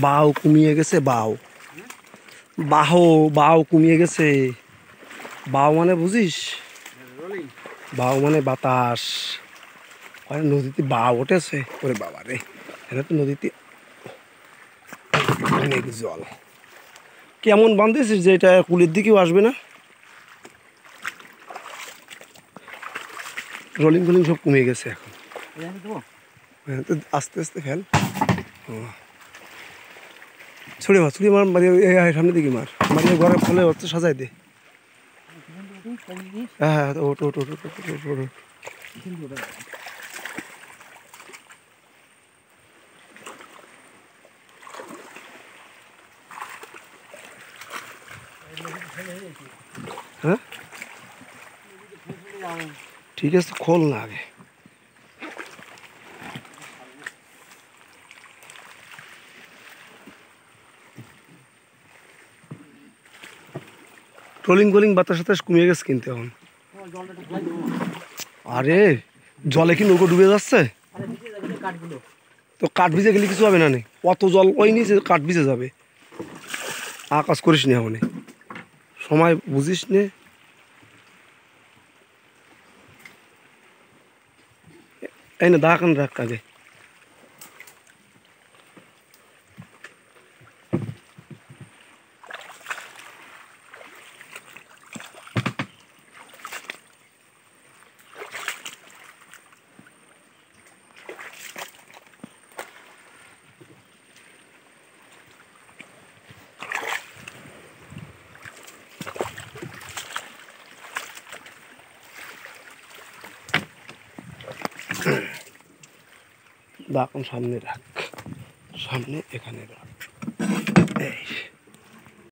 বাও কমিয়ে গেছে, বাও বাও কমিয়ে গেছে। বাও মানে বুঝিস? বাও মানে বাতাস। নদীতে বাও উঠেছে, ওরে বাবা রে, এটা তো নদীতে অনেক জল। কেমন বাঁধেছিস যে এটা কুলের দিকেও আসবে না? রোলিং ফোলিং সব কমে গেছে এখন। তো আস্তে আস্তে ফেল। ছুড়ে মার সামনে দিকে মার, মারিয়ে ঘরের ফলে হচ্ছে সাজাই দে। হ্যাঁ ওট ওট ওট ওট ওট ওট ওট। হ্যাঁ ঠিক আছে, খোল না আগে। ট্রোলিং গোলিং বাতাস সাতাস কমিয়ে গেছে কিন্তু এখন। আরে জলে কি নৌকো ডুবে যাচ্ছে? তো কাঠ ভিজে গেলে কিছু হবে না, অত জল ওই নিচে কাঠ ভিজে যাবে। আকাশ করিস নি এখন, সময় বুঝিস নে। এই না দাঁড়ান রাখ আগে। দাঁড়ান সামনে রাখ, সামনে এখানে রাখ। এই